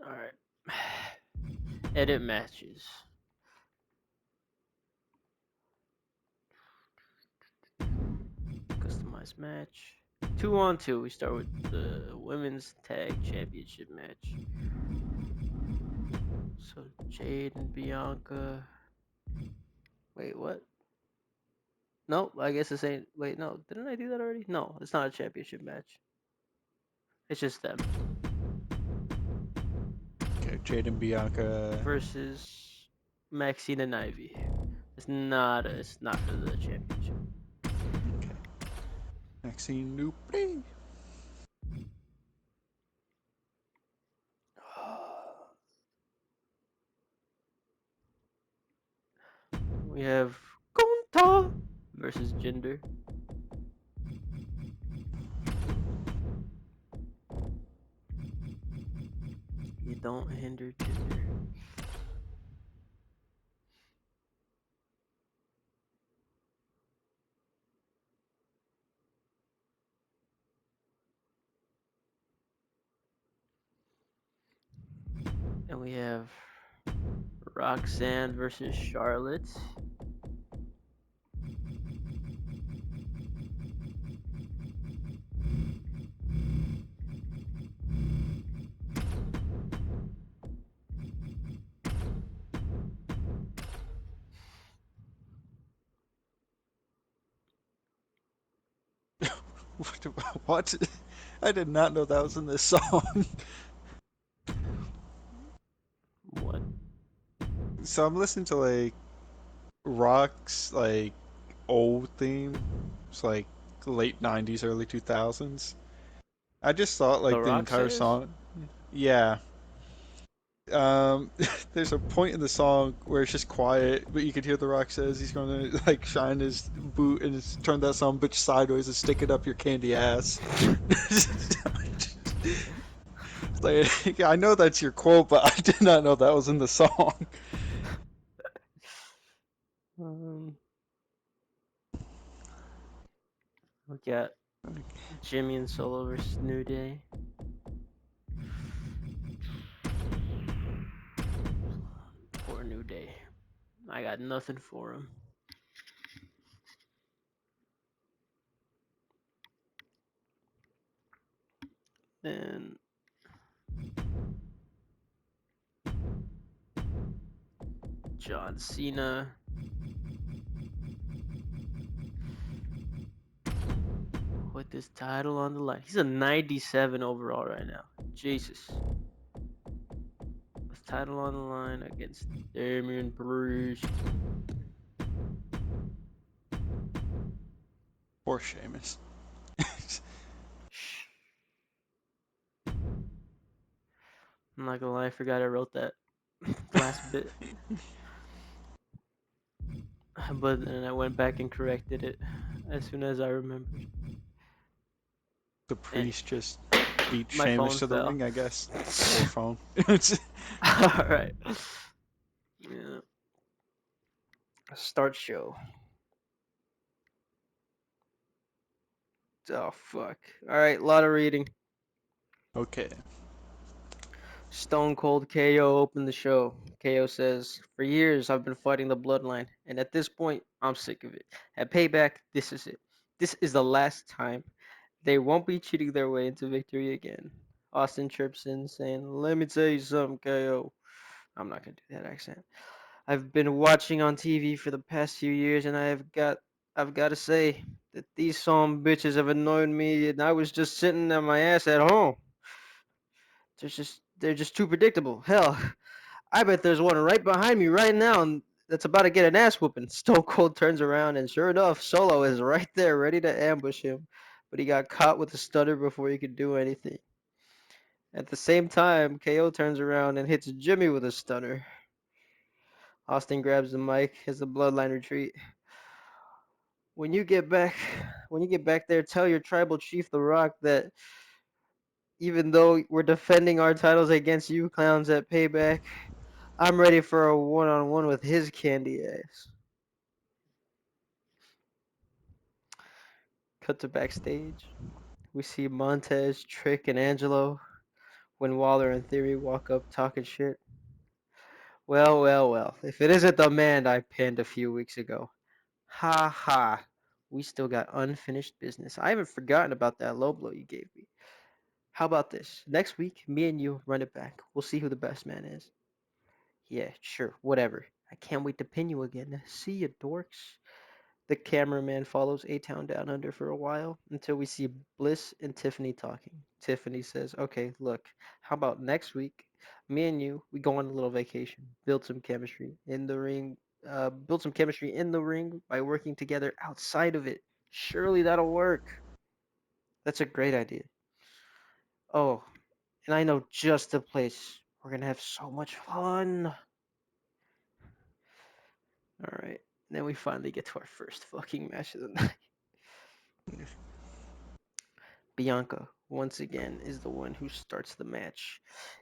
Alright. Edit matches. Customize match. 2-on-2. We start with the women's tag championship match. So Jade and Bianca. Wait, what? Nope, I guess this ain't. Wait, no. Didn't I do that already? No, it's not a championship match. It's just them Okay, Jade and Bianca. versus Maxine and Ivy. It's not. It's not for the championship. Okay. Maxine Newbury. We have Konta versus Gender. You don't hinder Gender. And we have Roxanne versus Charlotte. What? I did not know that was in this song. What? So I'm listening to like Rock's like old theme. It's like late 90s, early 2000s. I just thought The like the Rock entire says? song. Yeah. Um, there's a point in the song where it's just quiet, but you could hear The Rock says he's gonna like shine his boot and turn that some bitch sideways and stick it up your candy ass. Like, I know that's your quote, but I did not know that was in the song. Um, we got Jimmy and Solo versus New Day. Poor New Day. I got nothing for him. Then John Cena. With this title on the line. He's a 97 overall right now. Jesus. This title on the line against Damian Priest. Poor Sheamus. I'm not gonna lie, I forgot I wrote that last bit. But then I went back and corrected it as soon as I remembered. The Anyway, priest just beat my phone Sheamus to the fell. ring, I guess. Poor phone. Alright. Yeah. Start show. Oh fuck. Alright, lot of reading. Okay. Stone Cold KO opened the show. KO says, "For years I've been fighting the bloodline, and at this point, I'm sick of it. At Payback, this is it. This is the last time. They won't be cheating their way into victory again." Austin chirps in, saying, "Let me tell you something, KO." I'm not gonna do that accent. "I've been watching on TV for the past few years, and I've got to say that these some bitches have annoyed me, and I was just sitting on my ass at home. They're just too predictable. Hell, I bet there's one right behind me right now and that's about to get an ass whooping." Stone Cold turns around and sure enough, Solo is right there ready to ambush him, but he got caught with a stutter before he could do anything. At the same time, KO turns around and hits Jimmy with a stunner. Austin grabs the mic as the bloodline retreat. When you get back when you get back there, tell your tribal chief The Rock that even though we're defending our titles against you clowns at Payback, I'm ready for a one-on-one with his candy ass. Cut to backstage. We see Montez, Trick, and Angelo. when Waller and Theory walk up talking shit. Well, well, well. If it isn't the man I pinned a few weeks ago. Ha ha. We still got unfinished business. I haven't forgotten about that low blow you gave me. How about this? Next week, me and you run it back. We'll see who the best man is. Yeah, sure, whatever. I can't wait to pin you again. See you, dorks. The cameraman follows A-Town down under for a while until we see Bliss and Tiffany talking. Tiffany says, okay, look, how about next week, me and you, we go on a little vacation, build some chemistry in the ring by working together outside of it. Surely that'll work. That's a great idea. Oh, and I know just the place. We're gonna have so much fun. All right. Then we finally get to our first fucking match of the night. Bianca, once again, is the one who starts the match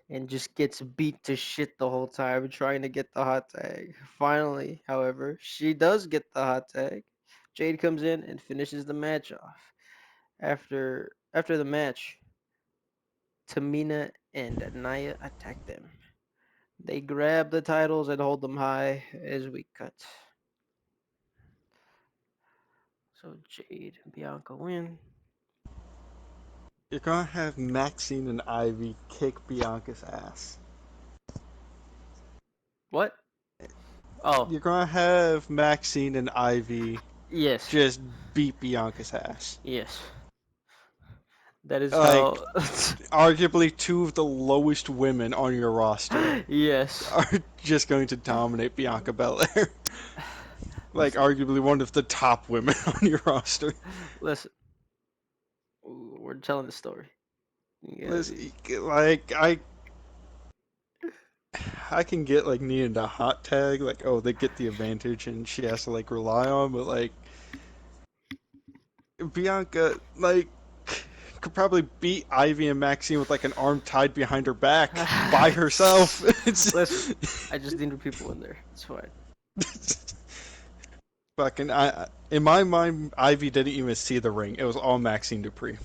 and just gets beat to shit the whole time trying to get the hot tag. Finally, however, she does get the hot tag. Jade comes in and finishes the match off. After the match, Tamina and Naya attack them. They grab the titles and hold them high as we cut. So Jade and Bianca win. You're gonna have Maxine and Ivy kick Bianca's ass. What? Oh, You're gonna have Maxine and Ivy yes. just beat Bianca's ass. Yes. That is Like, how. arguably two of the lowest women on your roster Yes. are just going to dominate Bianca Belair. Like, Listen, arguably one of the top women on your roster. listen. We're telling the story. You gotta be. Listen, like, I can get like needing a hot tag, like oh they get the advantage and she has to like rely on, but like Bianca like could probably beat Ivy and Maxine with like an arm tied behind her back by herself. Listen, It's I just needed people in there. It's fine. fucking I in my mind Ivy didn't even see the ring. It was all Maxine Dupree.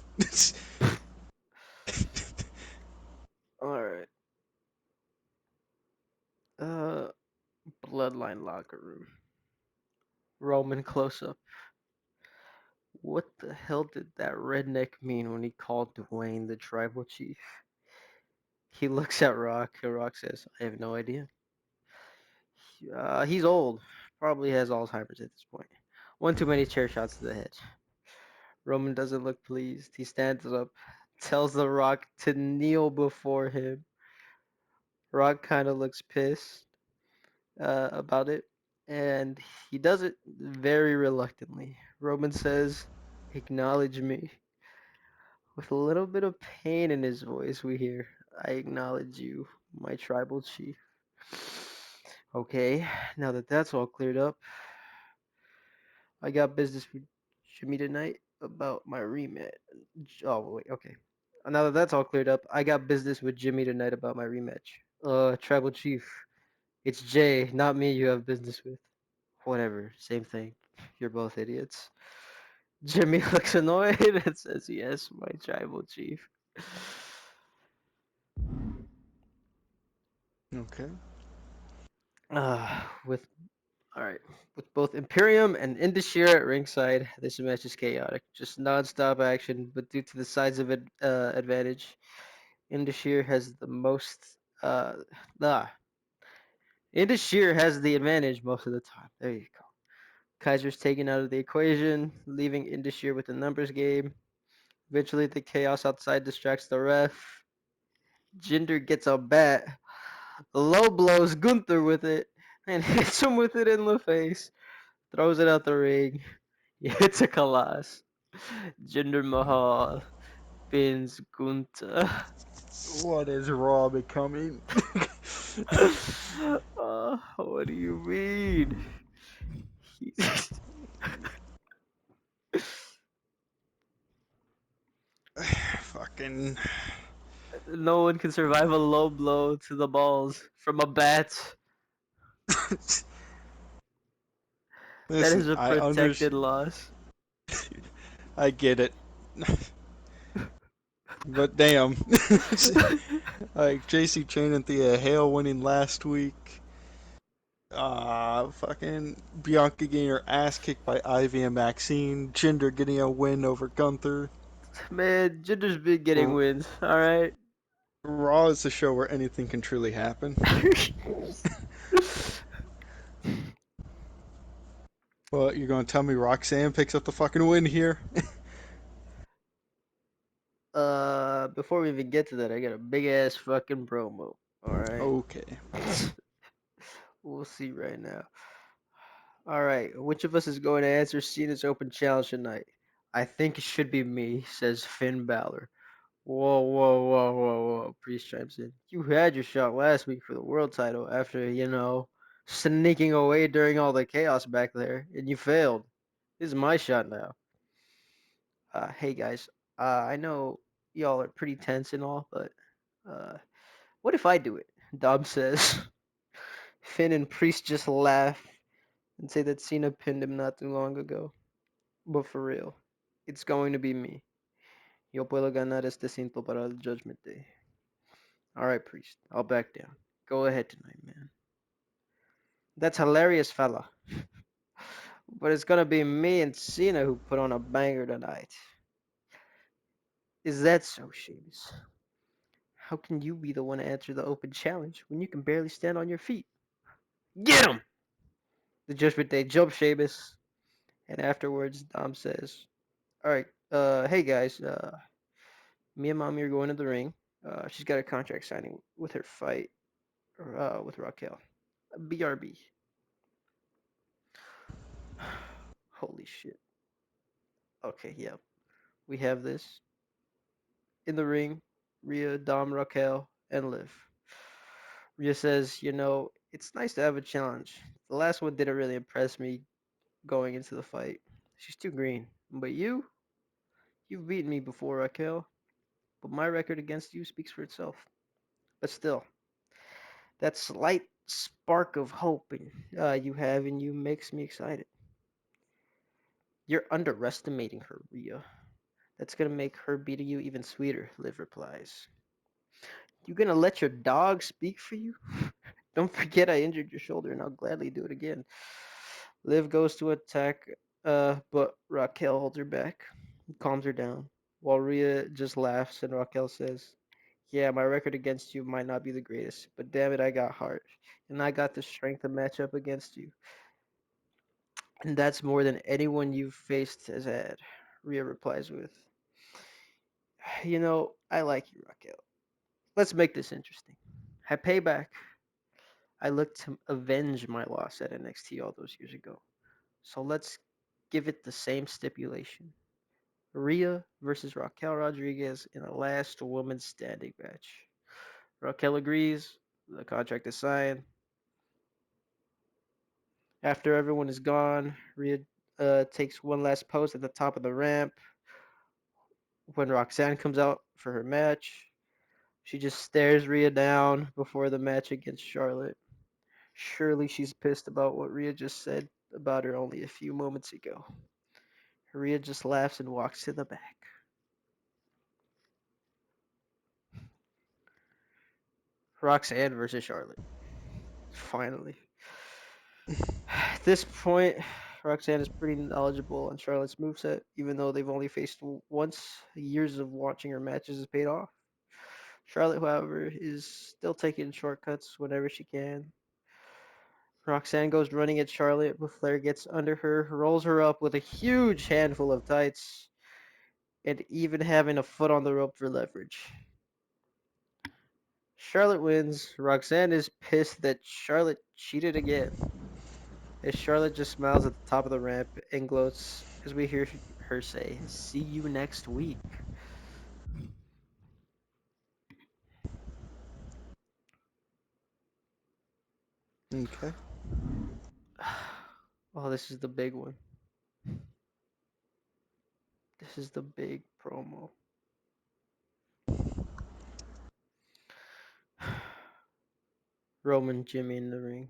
All right. Uh, Bloodline locker room. Roman close up. What the hell did that redneck mean when he called Dwayne the tribal chief? He looks at Rock, and Rock says, I have no idea. He's old. Probably has Alzheimer's at this point. One too many chair shots to the head. Roman doesn't look pleased. He stands up, tells The Rock to kneel before him. Rock kind of looks pissed about it, and he does it very reluctantly. Roman says, acknowledge me. With a little bit of pain in his voice, we hear, I acknowledge you, my tribal chief. Okay, now that that's all cleared up, I got business with Jimmy tonight about my rematch. Oh, wait, okay. Now that that's all cleared up, I got business with Jimmy tonight about my rematch. Tribal chief, it's Jay, not me you have business with. Whatever, same thing. You're both idiots. Jimmy looks annoyed and says, yes, my tribal chief. Okay. With all right, with both Imperium and Indashir at ringside, this match is chaotic, just non-stop action. But due to the size of it advantage, Indashir has the most. Nah, Indashir has the advantage most of the time. There you go. Kaiser's taken out of the equation, leaving Indashir with the numbers game. Eventually, the chaos outside distracts the ref. Jinder gets a bat, low blows Gunther with it, and hits him with it in the face. Throws it out the ring. He hits a Kalas. Jinder Mahal pins Gunther. What is Raw becoming? What do you mean? Fucking No one can survive a low blow to the balls from a bat. That listen, is a I under protected loss. I get it. But damn. Like JC Chain and Thea Hale winning last week. Fucking Bianca getting her ass kicked by Ivy and Maxine. Jinder getting a win over Gunther. Man, Jinder's been getting R- wins. All right. Raw is the show where anything can truly happen. Well, you're gonna tell me Roxanne picks up the fucking win here? Before we even get to that, I got a big ass fucking promo. All right. Okay. We'll see right now. All right. Which of us is going to answer Cena's open challenge tonight? I think it should be me, says Finn Balor. Whoa, whoa, whoa, whoa, whoa. Priest chimes in. You had your shot last week for the world title after, sneaking away during all the chaos back there, and you failed. This is my shot now. Hey guys, I know y'all are pretty tense and all, but uh, what if I do it? Dom says. Finn and Priest just laugh and say that Cena pinned him not too long ago. But for real, it's going to be me. Yo puedo ganar este cinto para el Judgment Day. Alright, Priest, I'll back down. Go ahead tonight, man. That's hilarious, fella. But it's gonna be me and Cena who put on a banger tonight. Is that so, Sheamus? How can you be the one to answer the open challenge when you can barely stand on your feet? Get him! The Judgment Day jump Sheamus. And afterwards, Dom says, Alright, hey guys, me and Mommy are going to the ring. She's got a contract signing with her fight with Raquel. BRB. Holy shit. Okay, yeah. We have this. In the ring, Rhea, Dom, Raquel, and Liv. Rhea says, it's nice to have a challenge. The last one didn't really impress me going into the fight. She's too green. But you've beaten me before, Raquel. But my record against you speaks for itself. But still, that slight spark of hope you have in you makes me excited. You're underestimating her, Rhea. That's gonna make her beating you even sweeter, Liv replies. You gonna let your dog speak for you? Don't forget I injured your shoulder and I'll gladly do it again. Liv goes to attack, but Raquel holds her back, calms her down, while Rhea just laughs and Raquel says, yeah, my record against you might not be the greatest, but damn it, I got heart. And I got the strength to match up against you. And that's more than anyone you've faced has had. Rhea replies with, I like you, Raquel. Let's make this interesting. At Payback, I looked to avenge my loss at NXT all those years ago. So let's give it the same stipulation. Rhea versus Raquel Rodriguez in a last woman standing match. Raquel agrees. The contract is signed. After everyone is gone, Rhea takes one last pose at the top of the ramp. When Roxanne comes out for her match, she just stares Rhea down before the match against Charlotte. Surely she's pissed about what Rhea just said about her only a few moments ago. Rhea just laughs and walks to the back. Roxanne versus Charlotte. Finally. At this point, Roxanne is pretty knowledgeable on Charlotte's moveset, even though they've only faced once. Years of watching her matches has paid off. Charlotte, however, is still taking shortcuts whenever she can. Roxanne goes running at Charlotte, but Flair gets under her, rolls her up with a huge handful of tights, and even having a foot on the rope for leverage. Charlotte wins. Roxanne is pissed that Charlotte cheated again. As Charlotte just smiles at the top of the ramp and gloats as we hear her say, see you next week. Okay. Oh, this is the big one. This is the big promo. Roman Jimmy in the ring.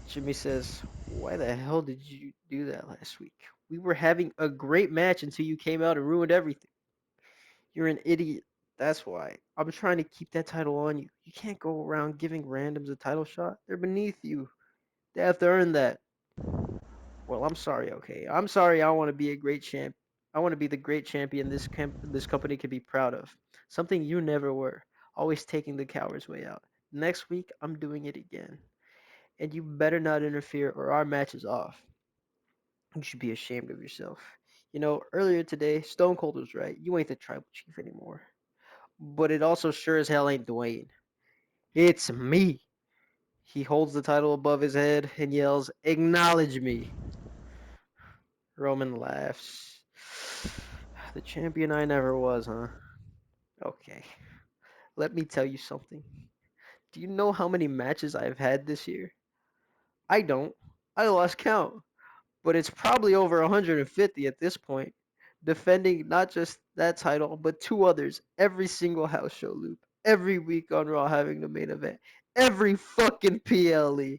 Jimmy says, why the hell did you do that last week? We were having a great match until you came out and ruined everything. You're an idiot. That's why I'm trying to keep that title on you. You can't go around giving randoms a title shot. They're beneath you. They have to earn that. Well, I'm sorry, okay? I'm sorry. I want to be a great champ. I want to be the great champion this company can be proud of. Something you never were. Always taking the coward's way out. Next week, I'm doing it again. And you better not interfere or our match is off. You should be ashamed of yourself. You know, earlier today, Stone Cold was right. You ain't the tribal chief anymore. But it also sure as hell ain't Dwayne. It's me. He holds the title above his head and yells, "Acknowledge me." Roman laughs. The champion I never was, huh? Okay. Let me tell you something. Do you know how many matches I've had this year? I don't. I lost count. But it's probably over 150 at this point, defending not just that title, but two others every single house show loop, every week on Raw having the main event, every fucking PLE.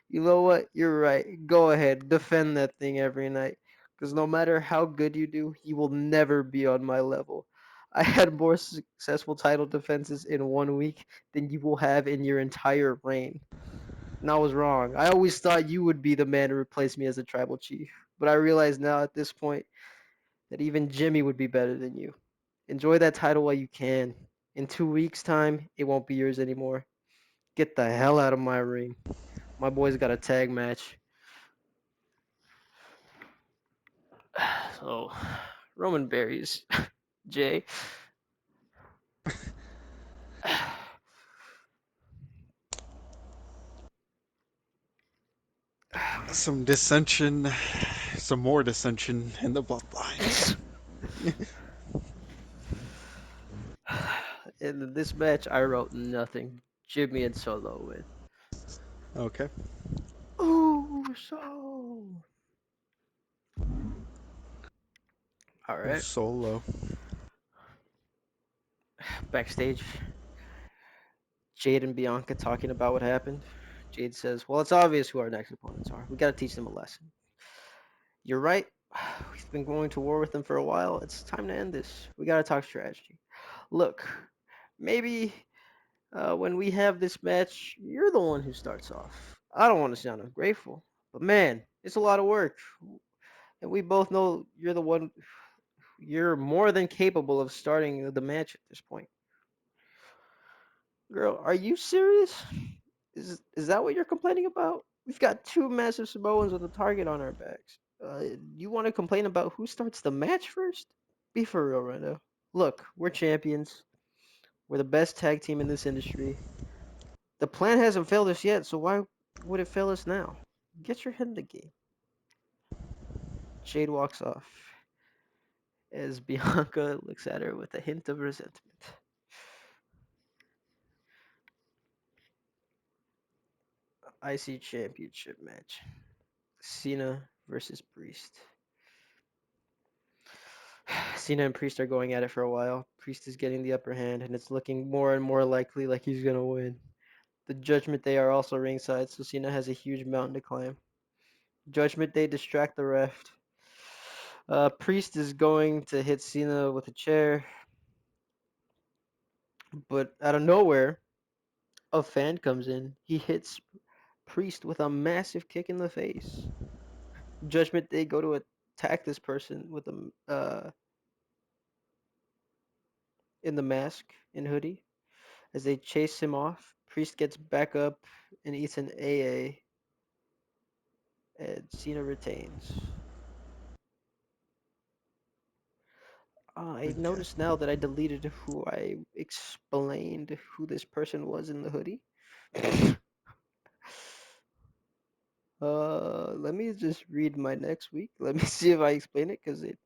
You know what? You're right. Go ahead, defend that thing every night. Because no matter how good you do, you will never be on my level. I had more successful title defenses in 1 week than you will have in your entire reign. And I was wrong. I always thought you would be the man to replace me as the tribal chief. But I realize now at this point that even Jimmy would be better than you. Enjoy that title while you can. In 2 weeks' time, it won't be yours anymore. Get the hell out of my ring. My boy's got a tag match. So, Roman Berries. Jay. Some dissension, some more dissension in the bloodline. In this match, I wrote nothing. Jimmy and Solo win. Okay. Ooh, so. All Oh, right. Solo. Backstage, Jade and Bianca talking about what happened. Jade says, "Well, it's obvious who our next opponents are. We got to teach them a lesson." You're right. We've been going to war with them for a while. It's time to end this. We got to talk strategy. Look, maybe when we have this match, you're the one who starts off. I don't want to sound ungrateful, but man, it's a lot of work. And we both know you're the one, you're more than capable of starting the match at this point. Girl, are you serious? Is that what you're complaining about? We've got two massive Samoans with a target on our backs. You want to complain about who starts the match first? Be for real right now. Look, we're champions. We're the best tag team in this industry. The plan hasn't failed us yet, so why would it fail us now? Get your head in the game. Jade walks off as Bianca looks at her with a hint of resentment. IC Championship match. Cena versus Priest. Cena and Priest are going at it for a while. Priest is getting the upper hand, and it's looking more and more likely like he's gonna win. The Judgment Day are also ringside, so Cena has a huge mountain to climb. Judgment Day distract the ref. Priest is going to hit Cena with a chair, but out of nowhere, a fan comes in. He hits Priest with a massive kick in the face. Judgment Day go to attack this person with a in the mask and hoodie. As they chase him off, Priest gets back up and eats an AA, and Cena retains. I Okay. noticed now that I deleted who I explained who this person was in the hoodie. Let me just read my next week. Let me see if I explain it, cause it.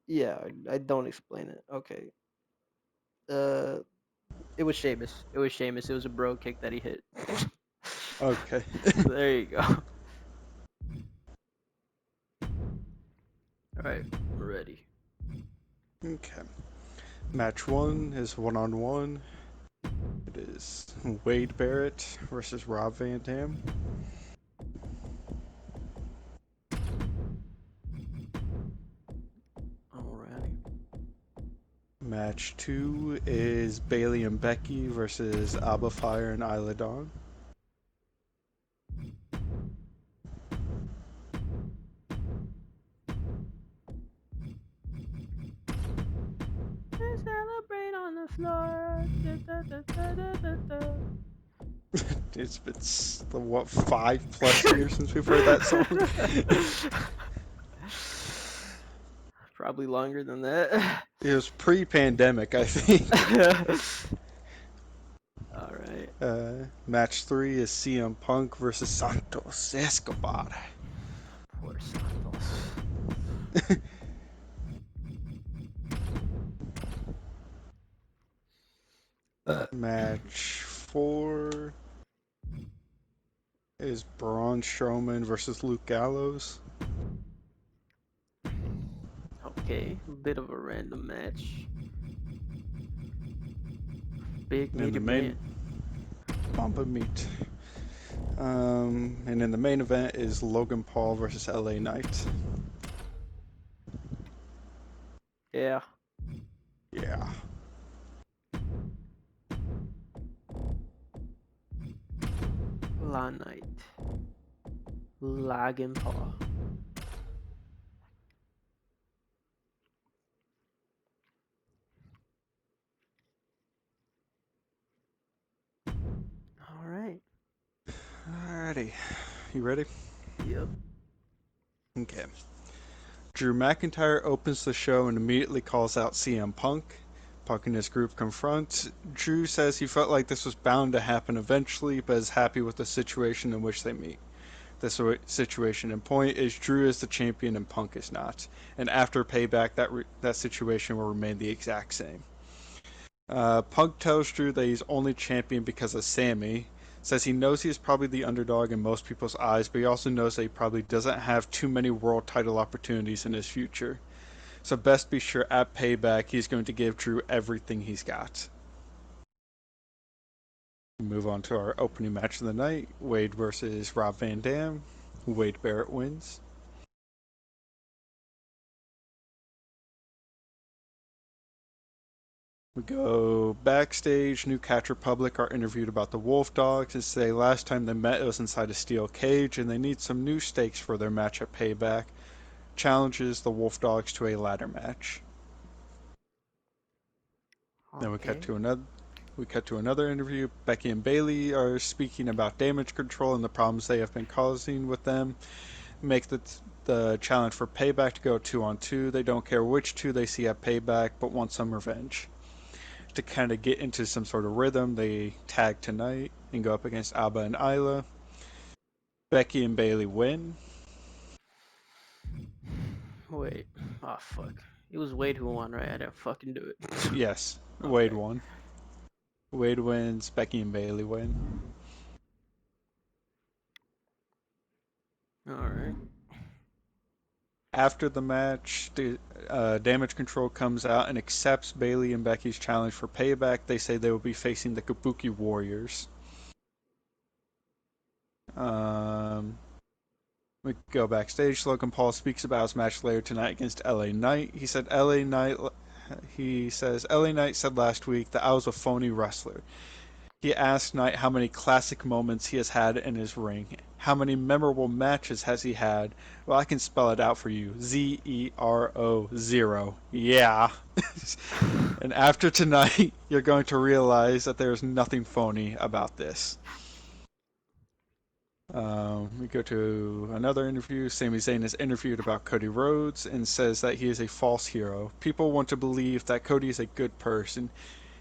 Yeah, I don't explain it. Okay. Uh, it was Sheamus. It was Sheamus. It was a bro kick that he hit. Okay. There you go. All right, I'm ready. Okay. Match one is one on one It is Wade Barrett versus Rob Van Dam. Alrighty. Match 2 is Bailey and Becky versus Abba Fire and Isla Dawn. Let's celebrate on the floor. Da, da, da, da, da, da. It's been, what, 5+ years since we've heard that song? Probably longer than that. It was pre-pandemic, I think. All right. Match 3 is CM Punk versus Santos Escobar. Poor Santos. Match 4 is Braun Strowman versus Luke Gallows. Okay, a bit of a random match. Big And in meat the main event. Bump Meat. And in the main event is Logan Paul versus LA Knight. Yeah. Yeah. La Knight. Logan Paul. All right. Alrighty. You ready? Yep. Okay. Drew McIntyre opens the show and immediately calls out CM Punk. Punk and his group confront. Drew says he felt like this was bound to happen eventually, but is happy with the situation in which they meet. The situation in point is Drew is the champion and Punk is not. And after Payback, that situation will remain the exact same. Punk tells Drew that he's only champion because of Sammy. Says he knows he is probably the underdog in most people's eyes, but he also knows that he probably doesn't have too many world title opportunities in his future. So best be sure at Payback he's going to give Drew everything he's got. Move on to our opening match of the night, Wade versus Rob Van Dam. Wade Barrett wins. We go backstage. New Catch Republic are interviewed about the Wolf Dogs and say last time they met it was inside a steel cage and they need some new stakes for their match at Payback. Challenges the Wolf Dogs to a ladder match. Then Okay. we cut to another interview. Becky and Bailey are speaking about damage control and the problems they have been causing with them. Make the challenge for Payback to go 2-on-2. They don't care which two they see at Payback, but want some revenge. To kind of get into some sort of rhythm, they tag tonight and go up against Abba and Isla. Becky and Bailey win. Wait. Oh fuck. It was Wade who won, right? I didn't fucking do it. Yes, Wade Okay. won. Wade wins. Becky and Bailey win. All right. After the match, the Damage Control comes out and accepts Bailey and Becky's challenge for Payback. They say they will be facing the Kabuki Warriors. Um, we go backstage. Logan Paul speaks about his match later tonight against LA Knight. He says LA Knight said last week that I was a phony wrestler. He asked Knight how many classic moments he has had in his ring. How many memorable matches has he had? Well, I can spell it out for you. Zero, 0. Yeah. And after tonight, you're going to realize that there's nothing phony about this. We go to another interview. Sami Zayn is interviewed about Cody Rhodes and says that he is a false hero. People want to believe that Cody is a good person.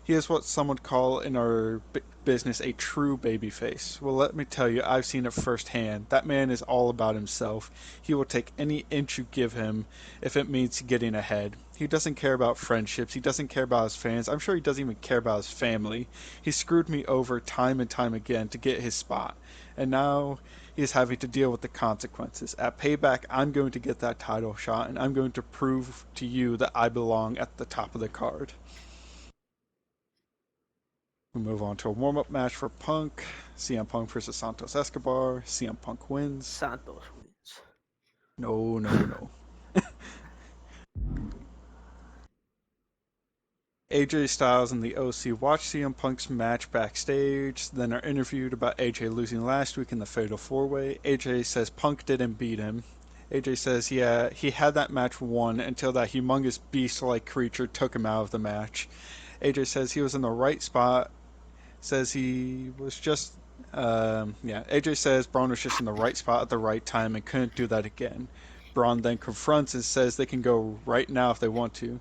He is what some would call in our business a true babyface. Well, let me tell you, I've seen it firsthand. That man is all about himself. He will take any inch you give him if it means getting ahead. He doesn't care about friendships. He doesn't care about his fans. I'm sure he doesn't even care about his family. He screwed me over time and time again to get his spot. And now he is having to deal with the consequences. At Payback, I'm going to get that title shot, and I'm going to prove to you that I belong at the top of the card. We move on to a warm up match for Punk. CM Punk versus Santos Escobar. CM Punk wins. Santos wins. No, no, no. AJ Styles and the OC watch CM Punk's match backstage, then are interviewed about AJ losing last week in the Fatal 4-Way. AJ says Punk didn't beat him. AJ says, yeah, he had that match won until that humongous beast-like creature took him out of the match. AJ says he was in the right spot, says he was just AJ says Braun was just in the right spot at the right time and couldn't do that again. Braun then confronts and says they can go right now if they want to.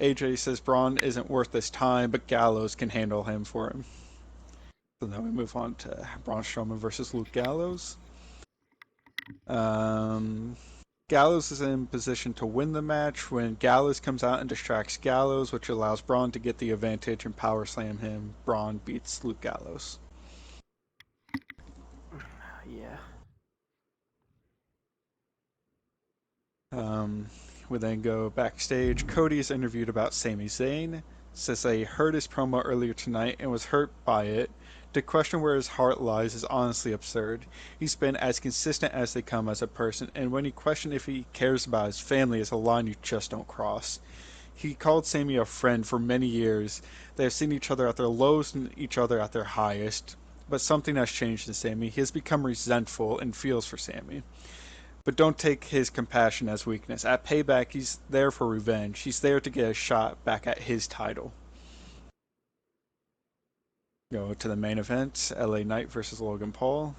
AJ says Braun isn't worth his time, but Gallows can handle him for him. So now we move on to Braun Strowman versus Luke Gallows. Um, Gallows is in position to win the match when Gallows comes out and distracts Gallows, which allows Braun to get the advantage and power slam him. Braun beats Luke Gallows. Yeah. Um, we then go backstage. Cody is interviewed about Sami Zayn. Says that he heard his promo earlier tonight and was hurt by it. To question where his heart lies is honestly absurd. He's been as consistent as they come as a person, and when he questioned if he cares about his family is a line you just don't cross. He called Sami a friend for many years. They have seen each other at their lows and each other at their highest. But something has changed in Sami. He has become resentful and feels for Sami. But don't take his compassion as weakness. At Payback, he's there for revenge. He's there to get a shot back at his title. Go to the main event, LA Knight versus Logan Paul.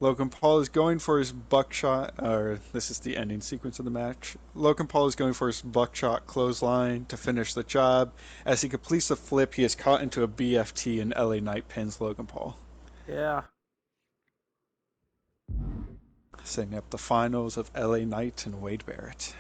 Logan Paul is going for his buckshot, or this is the ending sequence of the match. Logan Paul is going for his buckshot clothesline to finish the job. As he completes the flip, he is caught into a BFT and LA Knight pins Logan Paul. Yeah. Setting up the finals of LA Knight and Wade Barrett.